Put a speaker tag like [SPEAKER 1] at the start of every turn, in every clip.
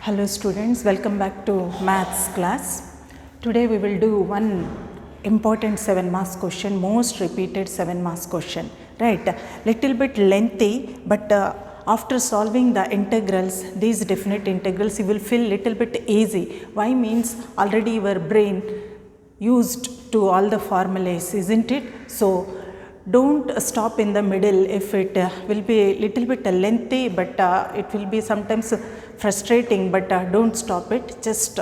[SPEAKER 1] Hello students, welcome back to maths class. Today we will do one important 7 marks question, most repeated 7 marks question, right? Little bit lengthy, but after solving the integrals, these definite integrals, you will feel little bit easy. Why means already your brain used to all the formulas, isn't it? So don't stop in the middle if it will be a little bit lengthy, but it will be sometimes frustrating, but don't stop it, just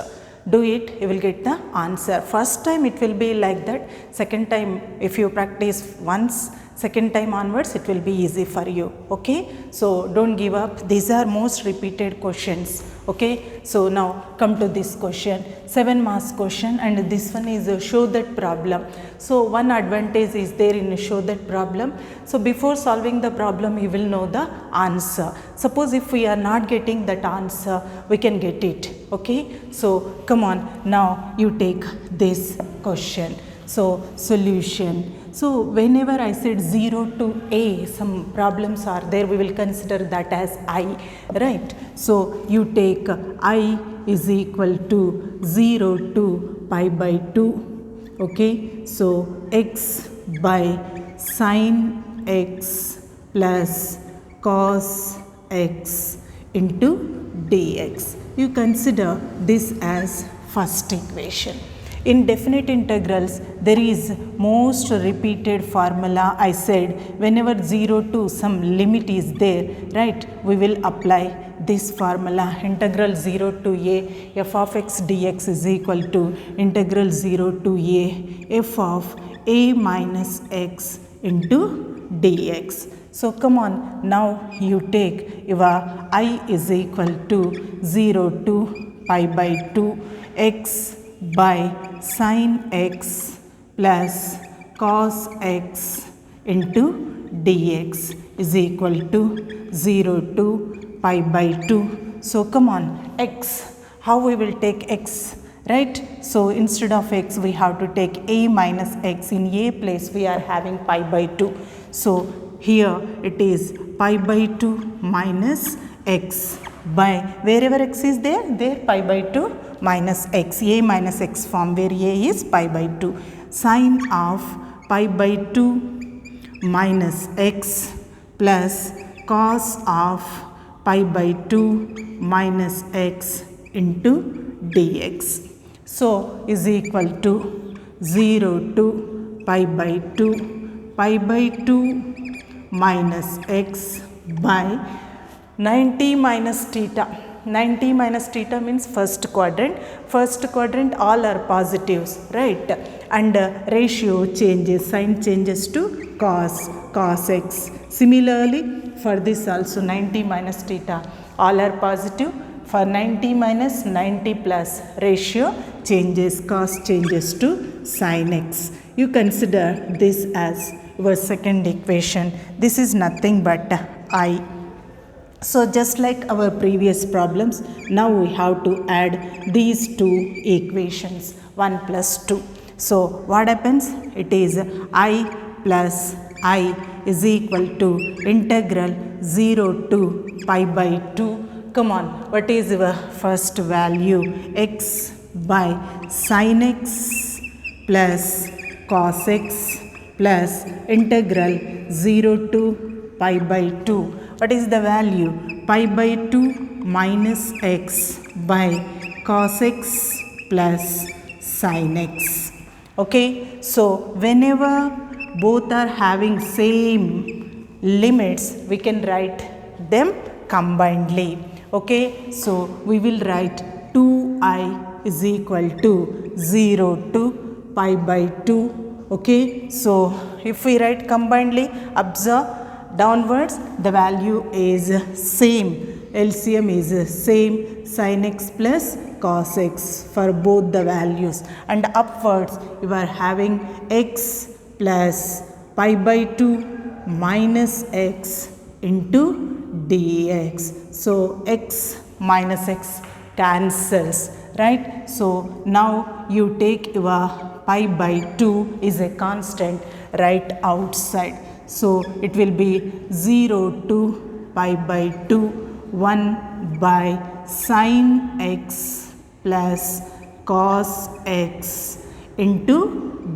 [SPEAKER 1] do it, you will get the answer. First time it will be like that, second time if you practice once, second time onwards it will be easy for you, okay? So don't give up, these are most repeated questions, okay? So now come to this question, 7 marks question, and this one is a show that problem. So one advantage is there in a show that problem. So before solving the problem you will know the answer. Suppose if we are not getting that answer, we can get it, okay? So come on, now you take this question. So solution. So whenever I said 0 to a, some problems are there, we will consider that as I, right? So you take I is equal to 0 to pi by 2, okay? So x by sin x plus cos x into dx. You consider this as first equation. In definite integrals, there is most repeated formula. I said whenever 0 to some limit is there, right, we will apply this formula. Integral 0 to a f of x dx is equal to integral 0 to a f of a minus x into dx. So come on, now you take your I is equal to 0 to pi by 2 x by sin x plus cos x into dx is equal to 0 to pi by 2. So come on, x, how we will take x, right? So instead of x we have to take a minus x. In a place we are having pi by 2. So here it is pi by 2 minus x by wherever x is there pi by 2 minus x, a minus x form where a is pi by 2. Sine of pi by 2 minus x plus cos of pi by 2 minus x into dx. So is equal to 0 to pi by 2 minus x by 90 minus theta. 90 minus theta means first quadrant. First quadrant all are positives, right? And ratio changes, sign changes to cos x. Similarly for this also 90 minus theta all are positive. For 90 minus 90 plus ratio changes, cos changes to sin x. You consider this as your second equation. This is nothing but I. So just like our previous problems, now we have to add these two equations, 1 plus 2. So what happens? It is I plus I is equal to integral 0 to pi by 2. Come on, what is your first value? X by sin x plus cos x plus integral 0 to pi by 2. What is the value? Pi by 2 minus x by cos x plus sin x. Okay, so whenever both are having same limits, we can write them combinedly. Okay, so we will write 2i is equal to 0 to pi by 2. Okay, so if we write combinedly, observe downwards the value is same, LCM is same, sin x plus cos x for both the values, and upwards you are having x plus pi by 2 minus x into dx. So x minus x cancels, right? So now you take your pi by 2 is a constant right outside. So it will be 0 to pi by 2 1 by sin x plus cos x into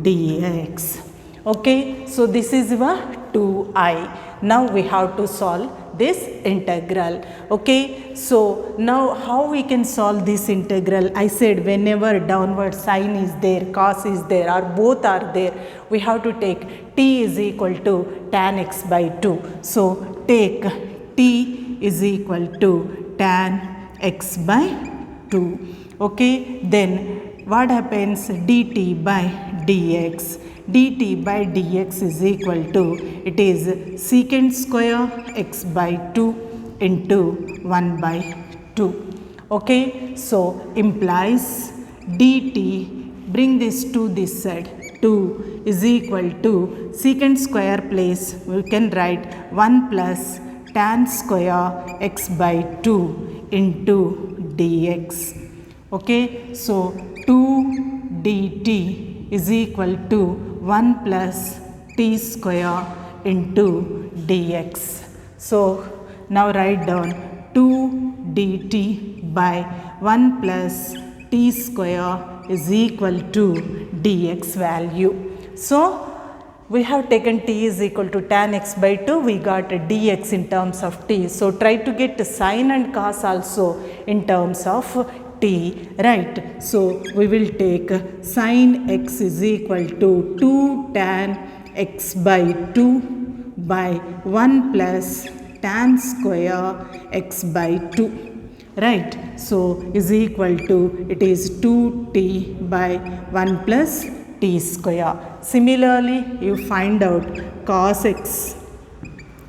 [SPEAKER 1] dx. Okay, so this is your 2I. Now we have to solve this integral. Okay, so now how we can solve this integral? I said whenever downward sign is there, cos is there, or both are there, we have to take t is equal to tan x by 2. So take t is equal to tan x by 2. Okay, then what happens? dt by dx. dt by dx is equal to, it is secant square x by 2 into 1 by 2. Okay, so implies dt, bring this to this side, 2 is equal to secant square place, we can write 1 plus tan square x by 2 into dx. Okay, so 2 dt is equal to 1 plus t square into dx. So now write down 2 dt by 1 plus t square is equal to dx value. So we have taken t is equal to tan x by 2, we got dx in terms of t. So try to get sin and cos also in terms of t, right? So we will take sin x is equal to 2 tan x by 2 by 1 plus tan square x by 2, right? So is equal to, it is 2t by 1 plus t square. Similarly, you find out cos x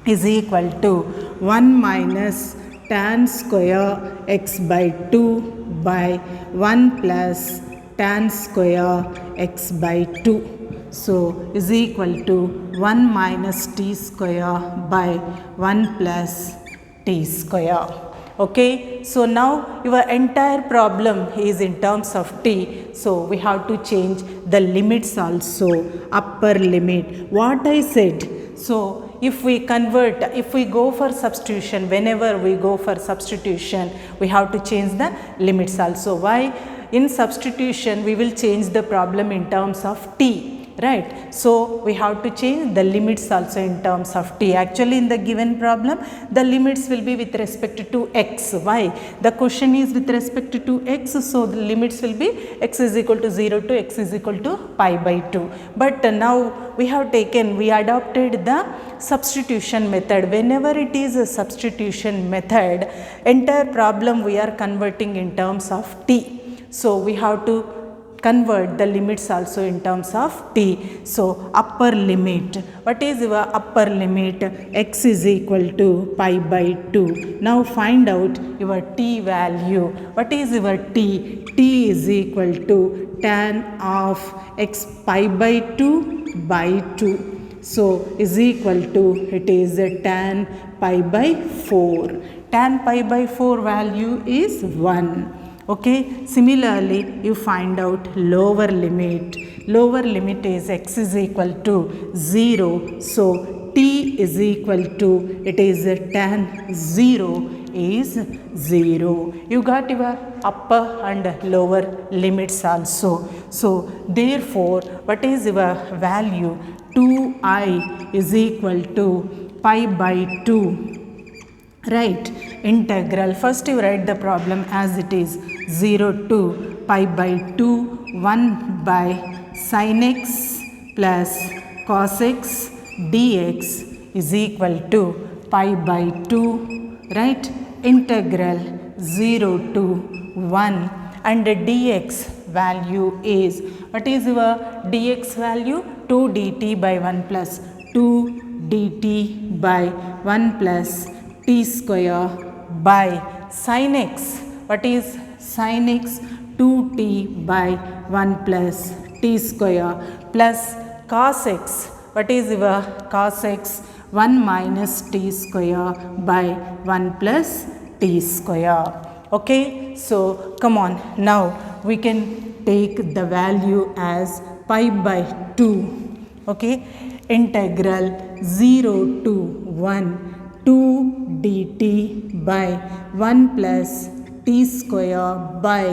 [SPEAKER 1] is equal to 1 minus tan square x by 2 by 1 plus tan square x by 2. So is equal to 1 minus t square by 1 plus t square. Okay, so now your entire problem is in terms of t. So we have to change the limits also, upper limit. What I said, so if we convert, if we go for substitution, whenever we go for substitution, we have to change the limits also. Why? In substitution, we will change the problem in terms of t. Right, so we have to change the limits also in terms of t. Actually, in the given problem, the limits will be with respect to x. Why? The question is with respect to x, so the limits will be x is equal to 0 to x is equal to pi by 2. But now we have taken, we adopted the substitution method. Whenever it is a substitution method, entire problem we are converting in terms of t. So we have to convert the limits also in terms of t. So upper limit, what is your upper limit? X is equal to pi by 2. Now find out your t value. What is your t? T is equal to tan of x pi by 2 by 2. So is equal to, it is tan pi by 4. Tan pi by 4 value is 1. Okay, similarly you find out lower limit. Lower limit is x is equal to 0. So t is equal to, it is tan 0 is 0. You got your upper and lower limits also. So therefore, what is your value? 2I is equal to pi by 2. Right, integral, first you write the problem as it is, 0 to pi by 2 1 by sin x plus cos x dx is equal to pi by 2, right, integral 0 to 1 and dx value is, what is your dx value? 2 dt by 1 plus 2 dt by 1 plus t square by sin x. What is sin x? 2t by 1 plus t square plus cos x. What is your cos x? 1 minus t square by 1 plus t square. Okay, so come on, now we can take the value as pi by 2. Okay, integral 0 to 1 2 dt by 1 plus t square by,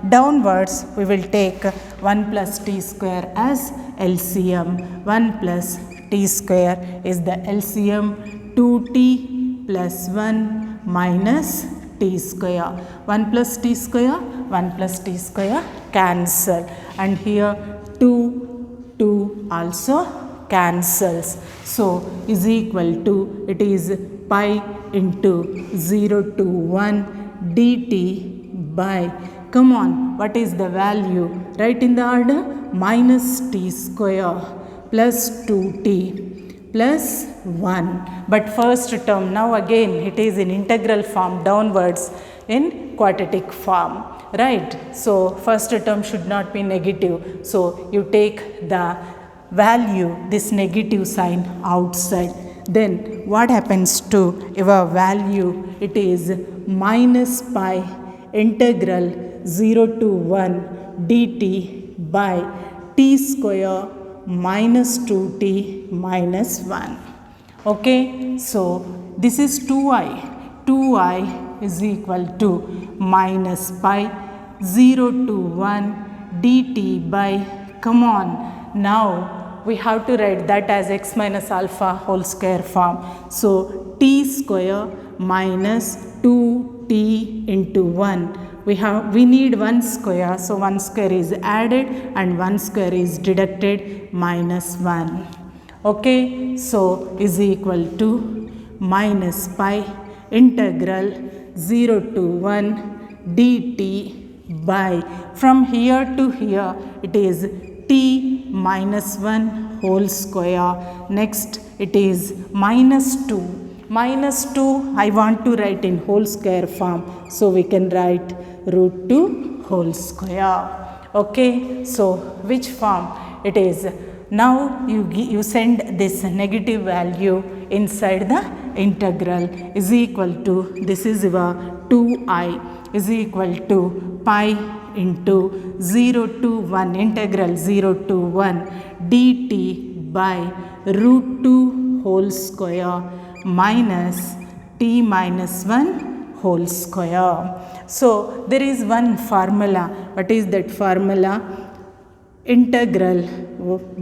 [SPEAKER 1] downwards we will take 1 plus t square as LCM. 1 plus t square is the LCM. 2t plus 1 minus t square. 1 plus t square, 1 plus t square cancel, and here 2 also cancels. So is equal to, it is pi into 0 to 1 dt by, come on, what is the value? Write in the order, minus t square plus 2t plus 1. But first term, now again it is in integral form, downwards in quadratic form, right? So first term should not be negative. So you take the value, this negative sign outside. Then what happens to your value? It is minus pi integral 0 to 1 dt by t square minus 2t minus 1. Okay, so this is 2i. 2i is equal to minus pi 0 to 1 dt by, come on, now we have to write that as x minus alpha whole square form. So t square minus 2t into 1. We need 1 square, so 1 square is added and 1 square is deducted, minus 1. Okay, so is equal to minus pi integral 0 to 1 dt by, from here to here it is t minus 1 whole square. Next it is minus 2. Minus 2 I want to write in whole square form. So we can write root 2 whole square. Okay, so which form it is? Now you send this negative value inside the integral, is equal to, this is your 2i is equal to pi into 0 to 1 integral 0 to 1 dt by root 2 whole square minus t minus 1 whole square. So there is one formula. What is that formula? Integral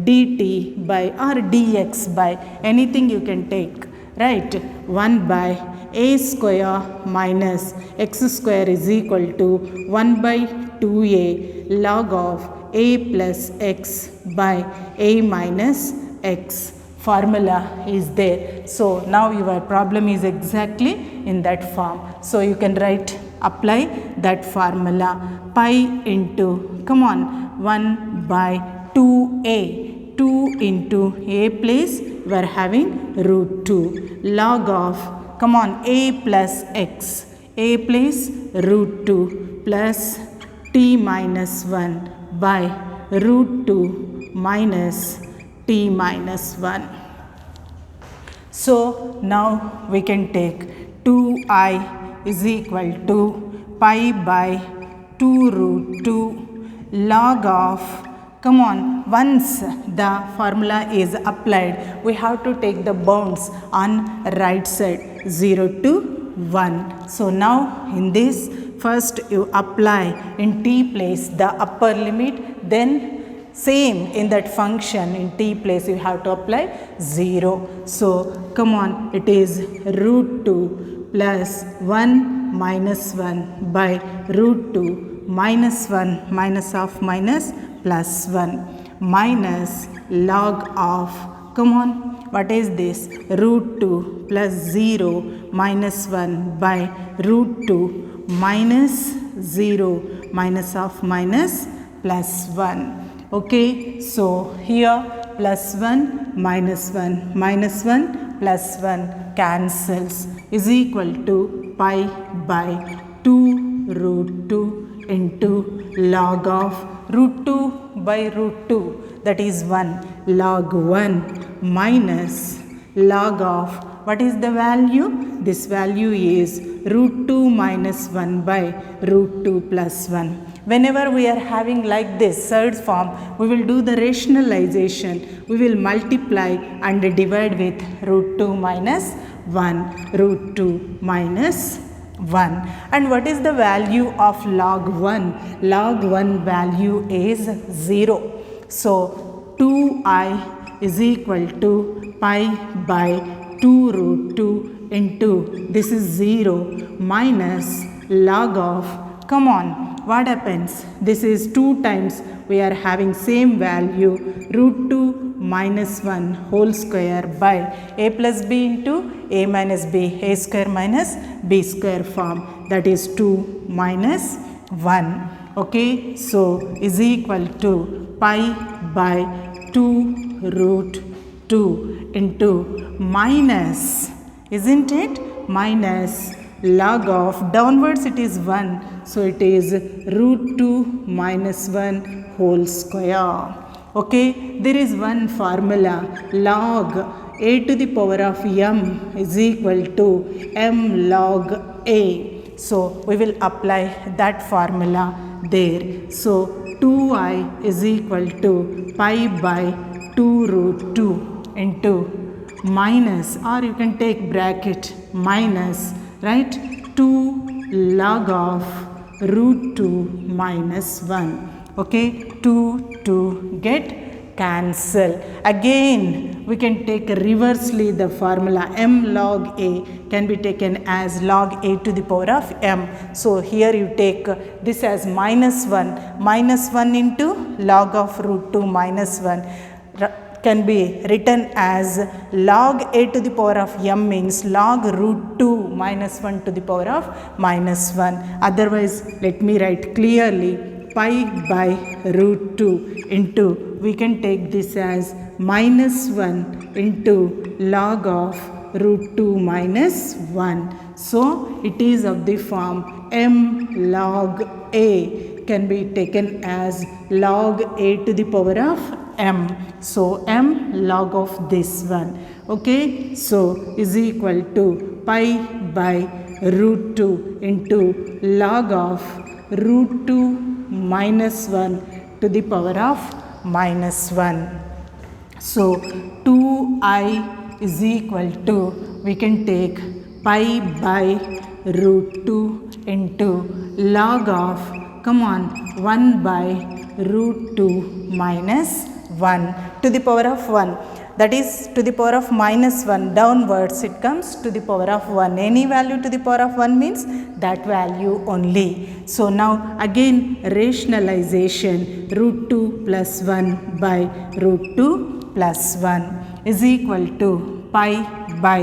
[SPEAKER 1] dt by or dx by, anything you can take, right? 1 by a square minus x square is equal to 1 by 2a log of a plus x by a minus x. Formula is there. So now your problem is exactly in that form. So you can write, apply that formula, pi into, come on, 1 by 2a, 2 into a place we are having root 2 log of, come on, a plus x, a place root 2 plus t minus 1 by root 2 minus t minus 1. So now we can take 2i is equal to pi by 2 root 2 log of, come on, once the formula is applied, we have to take the bounds on right side 0 to 1. So now in this, first you apply in t place the upper limit, then same in that function in t place you have to apply 0. So come on, it is root 2 plus 1 minus 1 by root 2 minus 1 minus of minus plus 1 minus log of, come on, what is this, root 2 plus 0 minus 1 by root 2 minus 0 minus of minus plus 1. Okay, so here plus 1 minus 1 minus 1 plus 1 cancels, is equal to pi by 2 root 2 into log of root 2 by root 2, that is 1 log 1 minus log of, what is the value? This value is root 2 minus 1 by root 2 plus 1. Whenever we are having like this third form, we will do the rationalization. We will multiply and divide with root 2 minus 1 root 2 minus 1. And what is the value of log 1? Log 1 value is 0. So 2I is equal to pi by 2 root 2 into this is 0 minus log of, come on, what happens? This is 2 times we are having same value, root 2 minus 1 whole square by a plus b into a minus b, a square minus b square form, that is 2 minus 1. Okay, so is equal to pi by 2 root 2 into minus, isn't it? Minus log of, downwards it is 1, so it is root 2 minus 1 whole square. Okay, there is one formula, log a to the power of m is equal to m log a. So we will apply that formula there. So 2I is equal to pi by 2 root 2 into minus, or you can take bracket, minus, right, 2 log of root 2 minus 1. Okay, 2 get cancel. Again we can take reversely the formula, m log a can be taken as log a to the power of m. So here you take this as minus 1 into log of root 2 minus 1 can be written as log a to the power of m means log root 2 minus 1 to the power of minus 1. Otherwise, let me write clearly, pi by root 2 into, we can take this as minus 1 into log of root 2 minus 1. So it is of the form m log a can be taken as log a to the power of m. So m log of this one. Okay, so is equal to pi by root 2 into log of root 2 minus 1 to the power of minus 1. So 2I is equal to, we can take pi by root 2 into log of, come on, 1 by root 2 minus 1 to the power of 1. That is to the power of minus 1. Downwards it comes to the power of 1. Any value to the power of 1 means that value only. So now again rationalization, root 2 plus 1 by root 2 plus 1 is equal to pi by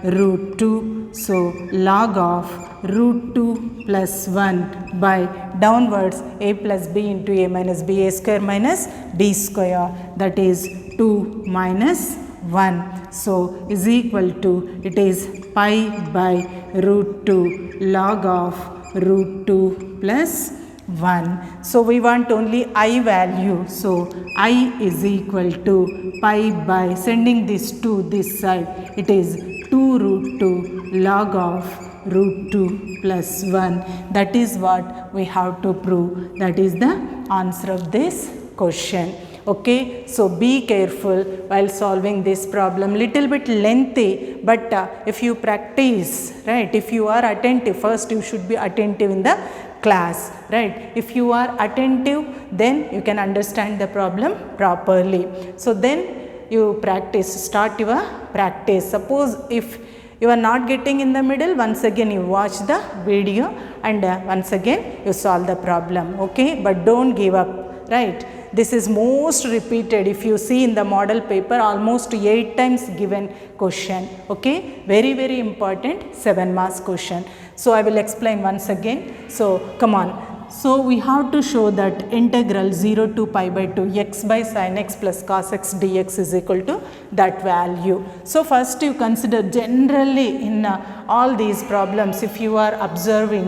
[SPEAKER 1] root 2. So log of root 2 plus 1 by downwards a plus b into a minus b, a square minus b square, that is 2 minus 1. So is equal to, it is pi by root 2 log of root 2 plus 1. So we want only I value. So I is equal to pi by, sending this to this side, it is 2 root 2 log of root 2 plus 1. That is what we have to prove. That is the answer of this question. Okay, so be careful while solving this problem. Little bit lengthy, but if you practice, right, if you are attentive, first you should be attentive in the class, right. If you are attentive, then you can understand the problem properly. So then you practice, start your practice. Suppose if you are not getting in the middle, once again you watch the video and once again you solve the problem. Okay, but don't give up, right. This is most repeated. If you see in the model paper, almost 8 times given question. Okay, very important 7 marks question. So I will explain once again. So come on. So we have to show that integral 0 to pi by 2 x by sin x plus cos x dx is equal to that value. So first you consider, generally in all these problems, if you are observing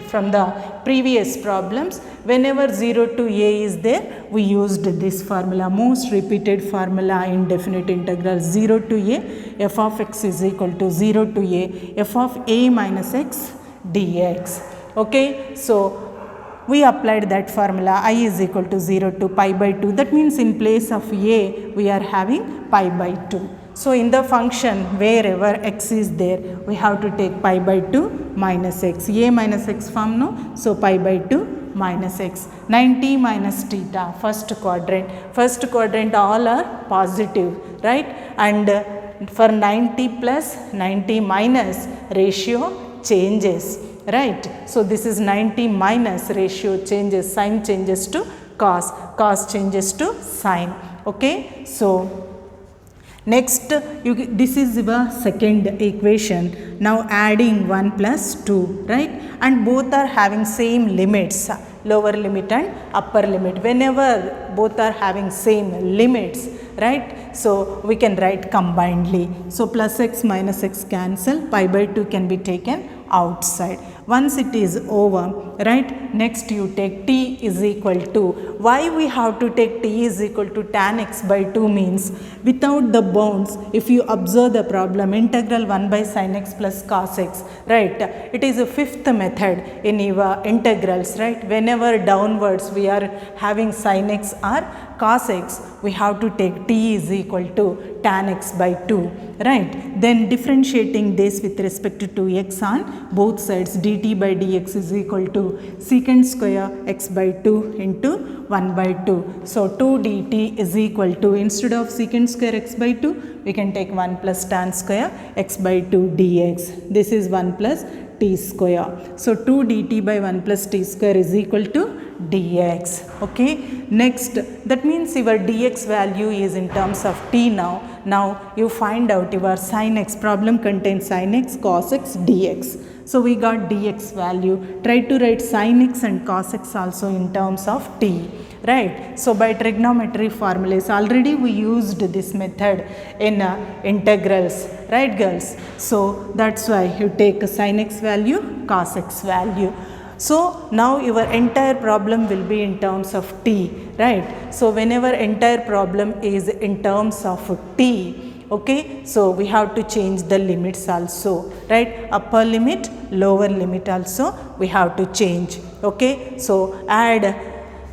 [SPEAKER 1] from the previous problems, whenever 0 to a is there, we used this formula, most repeated formula in definite integral, 0 to a f of x is equal to 0 to a f of a minus x dx. Okay, so we applied that formula, I is equal to 0 to pi by 2. That means in place of a, we are having pi by 2. So in the function wherever x is there, we have to take pi by 2 minus x. A minus x form no, so pi by 2 minus x. 90 minus theta, first quadrant all are positive, right? And for 90 plus 90 minus, ratio changes, right? So this is 90 minus, ratio changes, sign changes to cos changes to sine. Okay, so next this is the second equation. Now adding 1 plus 2, right? And both are having same limits, lower limit and upper limit. Whenever both are having same limits, right, so we can write combinedly. So plus x minus x cancel, pi by 2 can be taken outside. Once it is over, right, next you take t is equal to, why we have to take t is equal to tan x by 2 means, without the bounds, if you observe the problem, integral 1 by sin x plus cos x, right, it is a fifth method in your integrals, right? Whenever downwards we are having sin x or cos x, we have to take t is equal to tan x by 2, right? Then differentiating this with respect to x on both sides, dt by dx is equal to secant square x by 2 into 1 by 2. So 2 dt is equal to, instead of secant square x by 2, we can take 1 plus tan square x by 2 dx. This is 1 plus t square. So 2 dt by 1 plus t square is equal to dx. Okay, next, that means your dx value is in terms of t now. Now you find out your sin x, problem contains sin x, cos x, dx. So we got dx value. Try to write sin x and cos x also in terms of t, right? So by trigonometry formulas, already we used this method in integrals, right girls? So that's why you take sin x value, cos x value. So now your entire problem will be in terms of t, right? So whenever entire problem is in terms of t, okay, so we have to change the limits also, right? Upper limit, lower limit also we have to change. Okay, so add,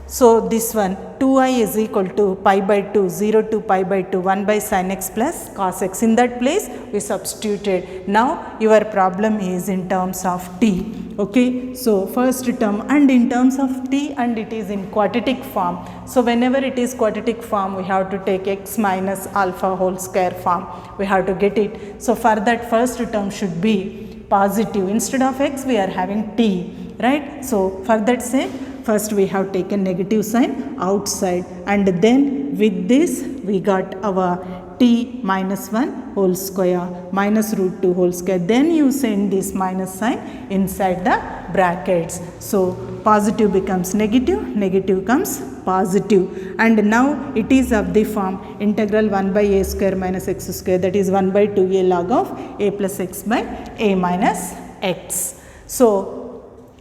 [SPEAKER 1] so this one 2i is equal to pi by 2, 0 to pi by 2, 1 by sin x plus cos x. In that place we substituted. Now your problem is in terms of t. Okay, so first term, and in terms of t, and it is in quadratic form. So whenever it is quadratic form, we have to take x minus alpha whole square form. We have to get it. So for that, first term should be positive. Instead of x, we are having t, right? So for that sake, first we have taken negative sign outside, and then with this we got our t minus 1 whole square minus root 2 whole square. Then you send this minus sign inside the brackets. So positive becomes negative, negative comes positive, and now it is of the form integral 1 by a square minus x square, that is 1 by 2a log of a plus x by a minus x. So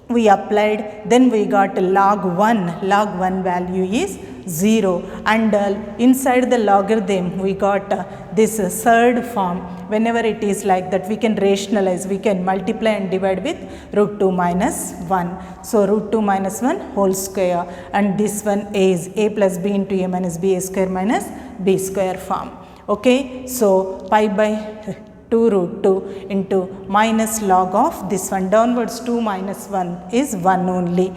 [SPEAKER 1] we applied, then we got log 1 value is 0, and inside the logarithm we got this third form. Whenever it is like that, we can rationalize, we can multiply and divide with root 2 minus 1. So root 2 minus 1 whole square, and this one is a plus b into a minus b a square minus b square form. Okay, so pi by 2 root 2 into minus log of this one, downwards 2 minus 1 is 1 only.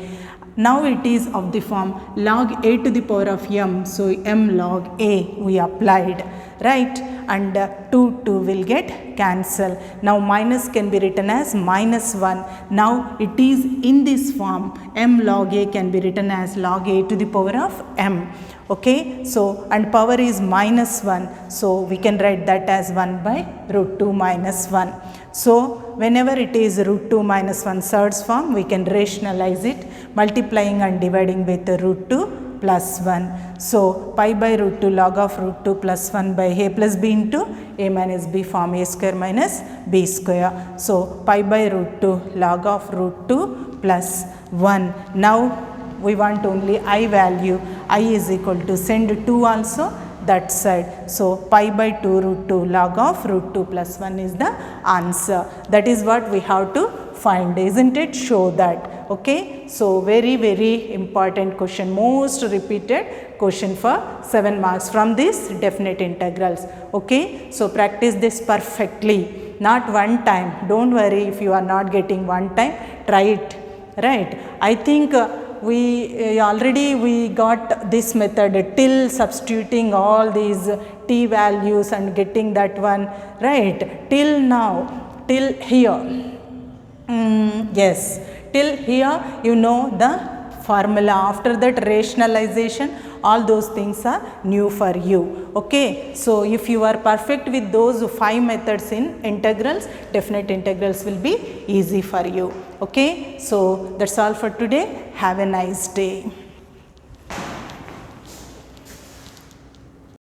[SPEAKER 1] Now it is of the form log a to the power of m, so m log a we applied, right? And 2 will get cancel. Now minus can be written as minus 1. Now it is in this form, m log a can be written as log a to the power of m. Okay, so and power is minus 1, so we can write that as 1 by root 2 minus 1. So whenever it is root 2 minus 1 thirds form, we can rationalize it, multiplying and dividing with root 2 plus 1. So pi by root 2 log of root 2 plus 1 by a plus b into a minus b form a square minus b square. So pi by root 2 log of root 2 plus 1. Now we want only I value, I is equal to, send 2 also that side. So pi by 2 root 2 log of root 2 plus 1 is the answer. That is what we have to find, isn't it? Show that. Okay, so very important question, most repeated question for 7 marks from this definite integrals. Okay, so practice this perfectly, not one time. Don't worry if you are not getting one time, try it. Right, I think we already got this method till substituting all these t values and getting that one, right, till now, till here. Yes, till here you know the formula. After that rationalization, all those things are new for you. Okay, so if you are perfect with those 5 methods in integrals, definite integrals will be easy for you. Okay, so that's all for today. Have a nice day.